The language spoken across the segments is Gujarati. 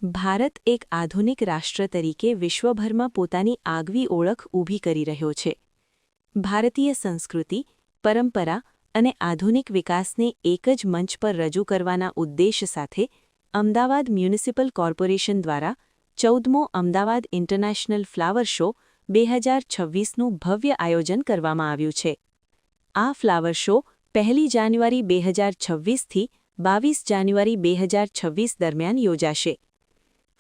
ભારત એક આધુનિક રાષ્ટ્ર તરીકે વિશ્વભરમાં પોતાની આગવી ઓળખ ઊભી કરી રહ્યો છે. ભારતીય સંસ્કૃતિ, પરંપરા અને આધુનિક વિકાસને એક જ મંચ પર રજૂ કરવાના ઉદ્દેશ સાથે અમદાવાદ મ્યુનિસિપલ કોર્પોરેશન દ્વારા 14મો અમદાવાદ ઇન્ટરનેશનલ ફ્લાવર શો 2026નું ભવ્ય આયોજન કરવામાં આવ્યું છે. આ ફ્લાવર શો 1 જાન્યુઆરી 2026થી 22 જાન્યુઆરી 2026 દરમિયાન યોજાશે.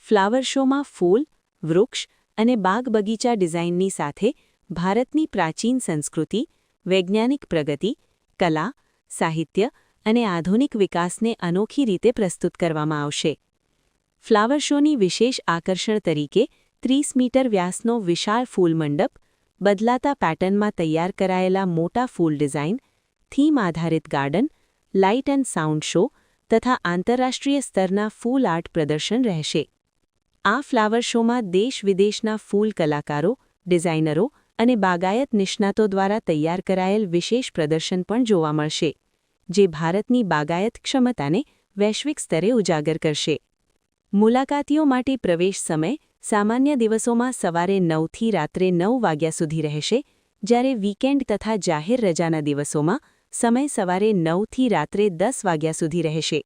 ફ્લાવર શોમાં ફૂલ, વૃક્ષ અને બાગ બગીચા ડિઝાઇનની સાથે ભારતની પ્રાચીન સંસ્કૃતિ, વૈજ્ઞાનિક પ્રગતિ, કલા, સાહિત્ય અને આધુનિક વિકાસને અનોખી રીતે પ્રસ્તુત કરવામાં આવશે. ફ્લાવર શોની વિશેષ આકર્ષણ તરીકે 30 મીટર વ્યાસનો વિશાળ ફૂલ મંડપ, બદલાતા પેટર્નમાં તૈયાર કરાયેલા મોટા ફૂલ ડિઝાઇન, થીમ આધારિત garden, light and sound show તથા આંતરરાષ્ટ્રીય સ્તરના ફૂલ આર્ટ પ્રદર્શન રહેશે. આ ફ્લાવર શોમાં દેશ-વિદેશના ફૂલ કલાકારો, ડિઝાઇનરો અને બાગાયત નિષ્ણાતો દ્વારા તૈયાર કરાયેલ વિશેષ પ્રદર્શન પણ જોવા મળશે, જે ભારતની બાગાયત ક્ષમતાને વૈશ્વિક સ્તરે ઉજાગર કરશે. મુલાકાતીઓ માટે પ્રવેશ સમય સામાન્ય દિવસોમાં સવારે 9થી રાત્રે 9 વાગ્યા સુધી રહેશે, જ્યારે વીકેન્ડ તથા જાહેર રજાના દિવસોમાં સમય સવારે 9થી રાત્રે 10 વાગ્યા સુધી રહેશે.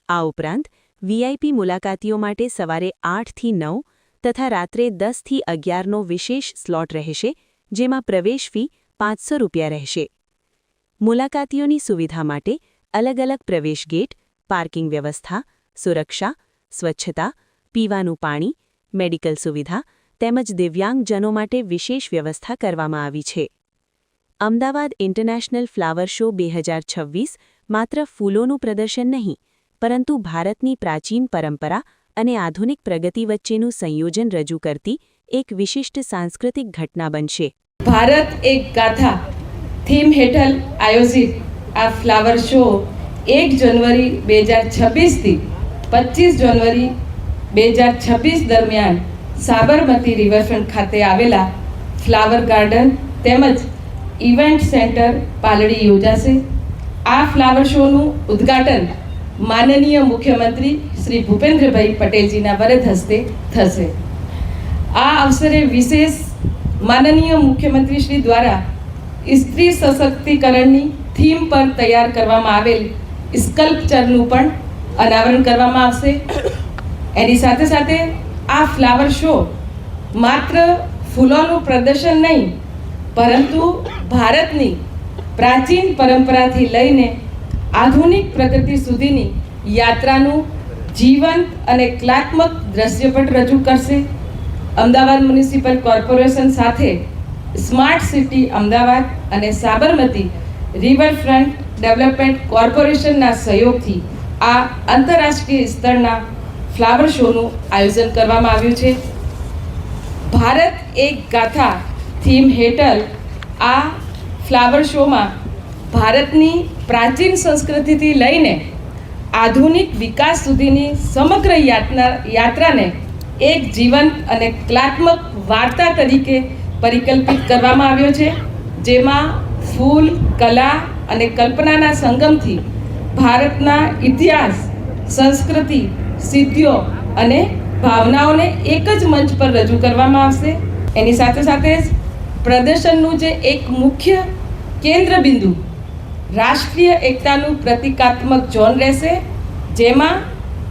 આ ઉપરાંત વીઆઈપી મુલાકાતીઓ માટે સવારે 8થી 9 તથા રાત્રે 10થી 11નો વિશેષ સ્લોટ રહેશે, જેમાં પ્રવેશ ફી ₹500 રહેશે. મુલાકાતીઓની સુવિધા માટે અલગ-અલગ પ્રવેશ ગેટ, પાર્કિંગ વ્યવસ્થા, સુરક્ષા, સ્વચ્છતા, પીવાનું પાણી, મેડિકલ સુવિધા તેમજ દિવ્યાંગજનો માટે વિશેષ વ્યવસ્થા કરવામાં આવી છે. અમદાવાદ ઇન્ટરનેશનલ ફ્લાવર શો 2026 માત્ર ફૂલોનું પ્રદર્શન નહીં, પરંતુ ભારતની પ્રાચીન પરંપરા અને આધુનિક પ્રગતિ વચ્ચેનું સંયોજન રજૂ કરતી એક વિશિષ્ટ સાંસ્કૃતિક ઘટના બનશે. ભારત એક ગાથા થીમ હેઠળ આયોજિત આ ફ્લાવર શો 1 જાન્યુઆરી 2026થી 25 જાન્યુઆરી 2026 દરમિયાન સાબરમતી રિવરફ્રન્ટ ખાતે આવેલા ફ્લાવર ગાર્ડન તેમજ ઇવેન્ટ સેન્ટર પાલડી યોજાશે. આ ફ્લાવર શોનું ઉદ્ઘાટન માનનીય મુખ્યમંત્રી શ્રી ભૂપેન્દ્રભાઈ પટેલજીના વરદ હસ્તે થશે. આ અવસરે વિશેષ માનનીય મુખ્યમંત્રી શ્રી દ્વારા સ્ત્રી સશક્તિકરણની થીમ પર તૈયાર કરવામાં આવેલ સ્કલ્પચરનું પણ અનાવરણ કરવામાં આવશે. એની સાથે સાથે આ ફ્લાવર શો માત્ર ફૂલોનું પ્રદર્શન નહીં, પરંતુ ભારતની પ્રાચીન પરંપરાથી લઈને આધુનિક પ્રગતિ સુધીની યાત્રાનું જીવંત અને કલાત્મક દ્રશ્યપટ રજૂ કરશે. અમદાવાદ મ્યુનિસિપલ કોર્પોરેશન સાથે સ્માર્ટ સિટી અમદાવાદ અને સાબરમતી રિવરફ્રન્ટ ડેવલપમેન્ટ કોર્પોરેશનના સહયોગથી આ આંતરરાષ્ટ્રીય સ્તરના ફ્લાવર શોનું આયોજન કરવામાં આવ્યું છે. ભારત એક ગાથા થીમ હેઠળ આ ફ્લાવર શોમાં ભારતની પ્રાચીન સંસ્કૃતિથી લઈને આધુનિક વિકાસ સુધીની સમગ્ર યાત્રાને એક જીવંત અને કલાત્મક વાર્તા તરીકે પરિકલ્પિત કરવામાં આવ્યો છે, જેમાં ફૂલ, કલા અને કલ્પનાના સંગમથી ભારતના ઇતિહાસ, સંસ્કૃતિ, સિદ્ધિઓ અને ભાવનાઓને એક જ મંચ પર રજૂ કરવામાં આવશે. એની સાથે સાથે જ પ્રદર્શનનું જે એક મુખ્ય કેન્દ્ર બિંદુ રાષ્ટ્રીય એકતાનું પ્રતિકાત્મક ઝોન રહેશે, જેમાં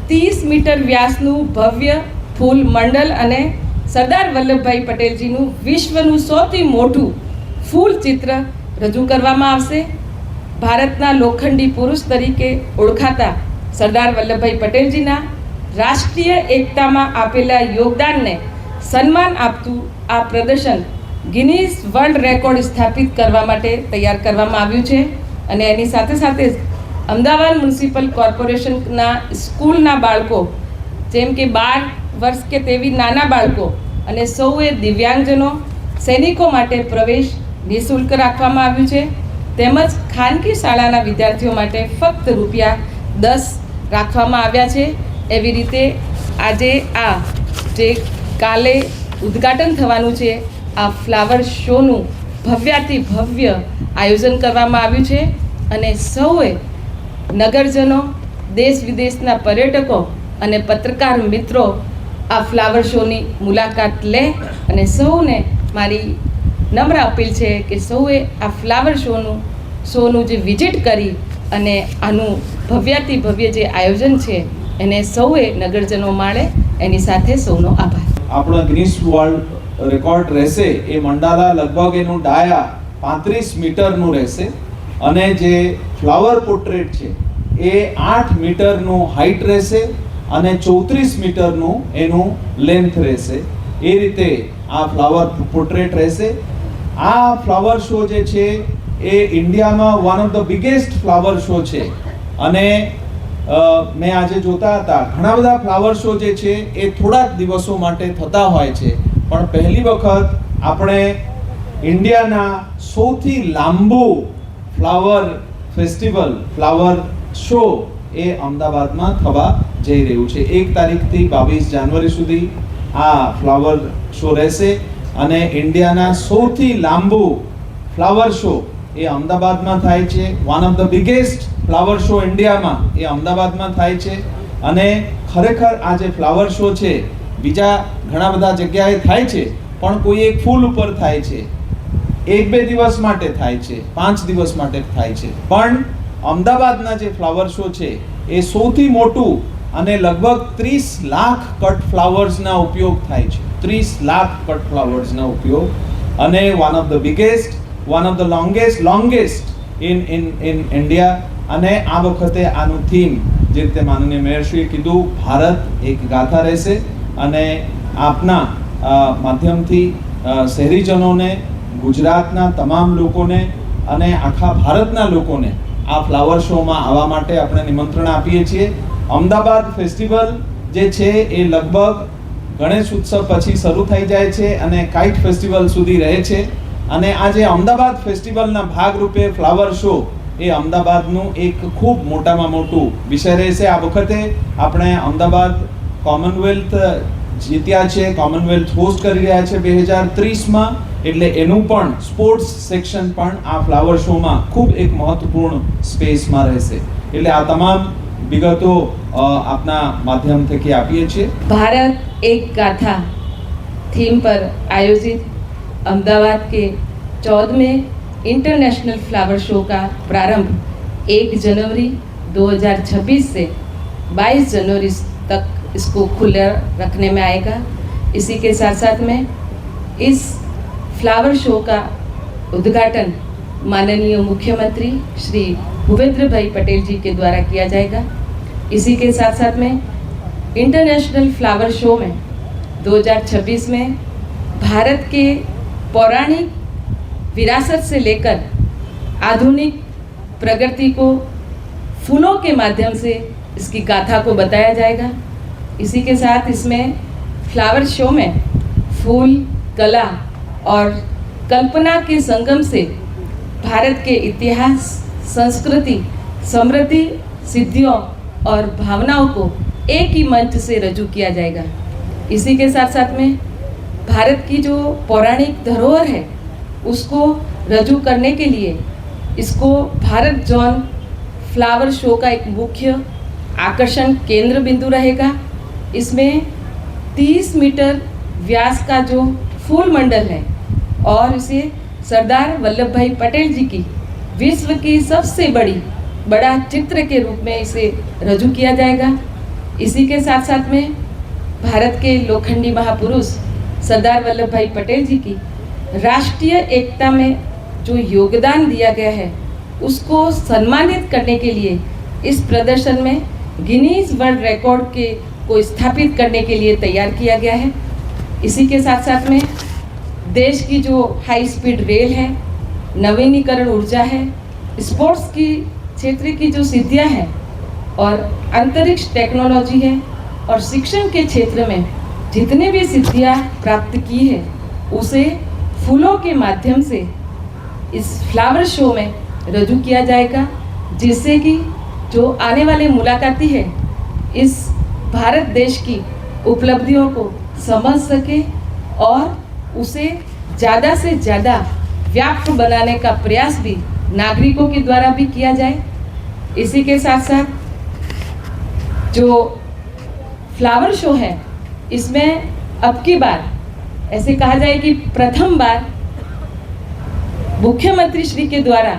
30 મીટર વ્યાસનું ભવ્ય ફૂલ મંડલ અને સરદાર વલ્લભભાઈ પટેલજીનું વિશ્વનું સૌથી મોટું ફૂલ ચિત્ર રજૂ કરવામાં આવશે. ભારતના લોખંડી પુરુષ તરીકે ઓળખાતા સરદાર વલ્લભભાઈ પટેલજીના રાષ્ટ્રીય એકતામાં આપેલા યોગદાનને સન્માન આપતું આ પ્રદર્શન ગિનીસ વર્લ્ડ રેકોર્ડ સ્થાપિત કરવા માટે તૈયાર કરવામાં આવ્યું છે. અને એની સાથે સાથે જ અમદાવાદ મ્યુનિસિપલ કોર્પોરેશનના સ્કૂલના બાળકો, જેમ કે 12 વર્ષ કે તેવી નાના બાળકો અને સૌએ દિવ્યાંગજનો, સૈનિકો માટે પ્રવેશ નિઃશુલ્ક રાખવામાં આવ્યું છે. તેમજ ખાનગી શાળાના વિદ્યાર્થીઓ માટે ફક્ત ₹10 રાખવામાં આવ્યા છે. એવી રીતે આજે આ જે કાલે ઉદ્ઘાટન થવાનું છે આ ફ્લાવર શોનું ભવ્યાતિ ભવ્ય આયોજન કરવામાં આવ્યું છે અને સૌએ નગરજનો, દેશ વિદેશના પર્યટકો અને પત્રકાર મિત્રો આ ફ્લાવર શોની મુલાકાત લે અને સૌને મારી નમ્ર અપીલ છે કે સૌએ આ ફ્લાવર શોનું જે વિઝિટ કરી અને આનું ભવ્યાતિ ભવ્ય જે આયોજન છે એને સૌએ નગરજનો માણે. એની સાથે સૌનો આભાર. આપણો ગિનિસ વર્લ્ડ રેકોર્ડ રહેશે એ મંડાલા લગભગ એનું ડાયા 35 મીટરનું રહેશે અને જે ફ્લાવર પોર્ટ્રેટ છે એ 8 મીટરનું હાઈટ રહેશે અને 34 મીટરનું એનું લેન્થ રહેશે. એ રીતે આ ફ્લાવર પોર્ટ્રેટ રહેશે. આ ફ્લાવર શો જે છે એ ઇન્ડિયામાં one of the biggest flower show છે અને મેં આજે જોતા હતા ઘણા બધા ફ્લાવર શો જે છે એ થોડા જ દિવસો માટે થતા હોય છે, પણ પહેલી વખત આપણે ઇન્ડિયાના સૌથી લાંબુ ફ્લાવર ફેસ્ટિવલ ફ્લાવર શો એ અમદાવાદમાં થવા જઈ રહ્યું છે. 1 તારીખથી 22 જાન્યુઆરી સુધી આ ફ્લાવર શો રહેશે અને ઇન્ડિયાના સૌથી લાંબુ ફ્લાવર શો એ અમદાવાદમાં થાય છે. One of the biggest flower show ઇન્ડિયામાં એ અમદાવાદમાં થાય છે અને ખરેખર આ જે ફ્લાવર શો છે બીજા ઘણા બધા જગ્યાએ થાય છે, પણ કોઈ એક ફૂલ ઉપર થાય છે, 1-2 દિવસ માટે થાય છે, 5 દિવસ માટે થાય છે, પણ અમદાવાદના જે ફ્લાવર શો છે એ સૌથી મોટું અને લગભગ 30 લાખ કટ ફ્લાવર્સના ઉપયોગ થાય છે. 30 લાખ કટ ફ્લાવર્સના ઉપયોગ અને one of the biggest, one of the longest in India. અને આ વખતે આનું થીમ જે રીતે માનનીય મેયરશ્રીએ કીધું, ભારત એક ગાથા રહેશે અને આપના માધ્યમથી શહેરીજનોને, ગુજરાતના તમામ લોકોને અને આખા ભારતના લોકોને આ ફ્લાવર શોમાં આવવા માટે આપણે નિમંત્રણ આપીએ છીએ. અમદાવાદ ફેસ્ટિવલ જે છે એ લગભગ ગણેશ ઉત્સવ પછી શરૂ થઈ જાય છે અને કાઇટ ફેસ્ટિવલ સુધી રહે છે અને આ જે અમદાવાદ ફેસ્ટિવલના ભાગરૂપે ફ્લાવર શો એ અમદાવાદનું એક ખૂબ મોટામાં મોટું વિષય રહેશે. આ વખતે આપણે અમદાવાદ કોમનવેલ્થ જીત્યા છે, કોમનવેલ્થ હોસ્ટ કરી રહ્યા છે 2030માં, એટલે એનું પણ સ્પોર્ટ્સ સેક્શન પણ આ ફ્લાવર શોમાં ખૂબ એક મહત્વપૂર્ણ સ્પેસમાં રહેશે. એટલે આ તમામ વિગતો આપના માધ્યમ થકી આપીએ છીએ. भारत एक गाथा थीम पर आयोजित अहमदाबाद के 14वें इंटरनेशनल फ्लावर शो का प्रारंभ 1 जनवरी 2026 से 22 जनवरी तक इसको खुला रखने में आएगा. इसी के साथ साथ में इस फ्लावर शो का उद्घाटन माननीय मुख्यमंत्री श्री भूपेंद्र भाई पटेल जी के द्वारा किया जाएगा. इसी के साथ साथ में इंटरनेशनल फ्लावर शो में 2026 में भारत के पौराणिक विरासत से लेकर आधुनिक प्रगति को फूलों के माध्यम से इसकी गाथा को बताया जाएगा. इसी के साथ इसमें फ्लावर शो में फूल, कला और कल्पना के संगम से भारत के इतिहास, संस्कृति, समृद्धि, सिद्धियों और भावनाओं को एक ही मंच से रजू किया जाएगा. इसी के साथ साथ में भारत की जो पौराणिक धरोहर है उसको रजू करने के लिए इसको भारत जोन फ्लावर शो का एक मुख्य आकर्षण केंद्र बिंदु रहेगा. इसमें 30 मीटर व्यास का जो फूल मंडल है और इसे सरदार वल्लभ भाई पटेल जी की विश्व की सबसे बड़ा चित्र के रूप में इसे रजू किया जाएगा. इसी के साथ साथ में भारत के लोखंडी महापुरुष सरदार वल्लभ भाई पटेल जी की राष्ट्रीय एकता में जो योगदान दिया गया है उसको सम्मानित करने के लिए इस प्रदर्शन में गिनीज वर्ल्ड रिकॉर्ड के को स्थापित करने के लिए तैयार किया गया है. इसी के साथ साथ में देश की जो हाई स्पीड रेल है, नवीनीकरण ऊर्जा है, स्पोर्ट्स की क्षेत्र की जो सिद्धियां हैं और अंतरिक्ष टेक्नोलॉजी है और शिक्षण के क्षेत्र में जितने भी सिद्धियां प्राप्त की है उसे फूलों के माध्यम से इस फ्लावर शो में रजू किया जाएगा, जिससे कि जो आने वाले मुलाकाती है इस भारत देश की उपलब्धियों को समझ सके और उसे ज़्यादा से ज़्यादा व्याप्त बनाने का प्रयास भी नागरिकों के द्वारा भी किया जाए. इसी के साथ साथ जो फ्लावर शो है, इसमें अब की बार ऐसे कहा जाए कि प्रथम बार मुख्यमंत्री श्री के द्वारा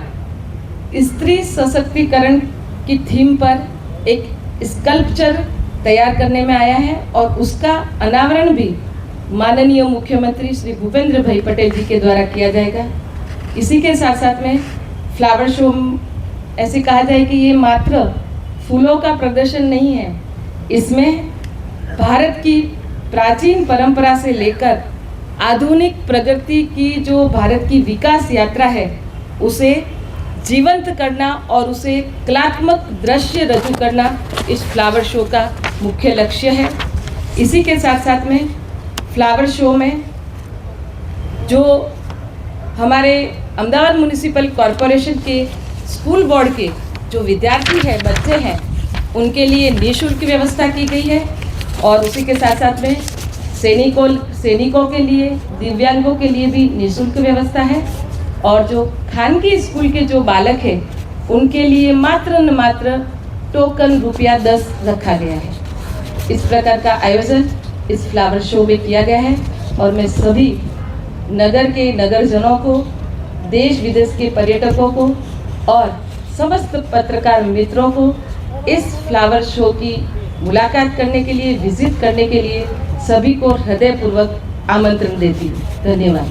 स्त्री सशक्तिकरण की थीम पर एक स्कल्पचर तैयार करने में आया है और उसका अनावरण भी माननीय मुख्यमंत्री श्री भूपेंद्र भाई पटेल जी के द्वारा किया जाएगा। इसी के साथ साथ में फ्लावर शो ऐसे कहा जाए कि ये मात्र फूलों का प्रदर्शन नहीं है, इसमें भारत की प्राचीन परंपरा से लेकर आधुनिक प्रगति की जो भारत की विकास यात्रा है उसे जीवंत करना और उसे कलात्मक दृश्य रजू करना इस फ्लावर शो का मुख्य लक्ष्य है। इसी के साथ साथ में फ्लावर शो में जो हमारे अहमदाबाद म्युनिसिपल कॉरपोरेशन के स्कूल बोर्ड के जो विद्यार्थी हैं, बच्चे हैं, उनके लिए निःशुल्क व्यवस्था की गई है और उसी के साथ साथ में सैनिकों के लिए, दिव्यांगों के लिए भी निःशुल्क व्यवस्था है और जो खानगी स्कूल के जो बालक हैं उनके लिए मात्र न मात्र टोकन ₹10 रखा गया है। इस प्रकार का आयोजन इस फ्लावर शो में किया गया है और मैं सभी नगर के नगरजनों को, देश विदेश के पर्यटकों को और समस्त पत्रकार मित्रों को इस फ्लावर शो की मुलाकात करने के लिए, विजिट करने के लिए सभी को हृदयपूर्वक आमंत्रण देती हूँ। धन्यवाद।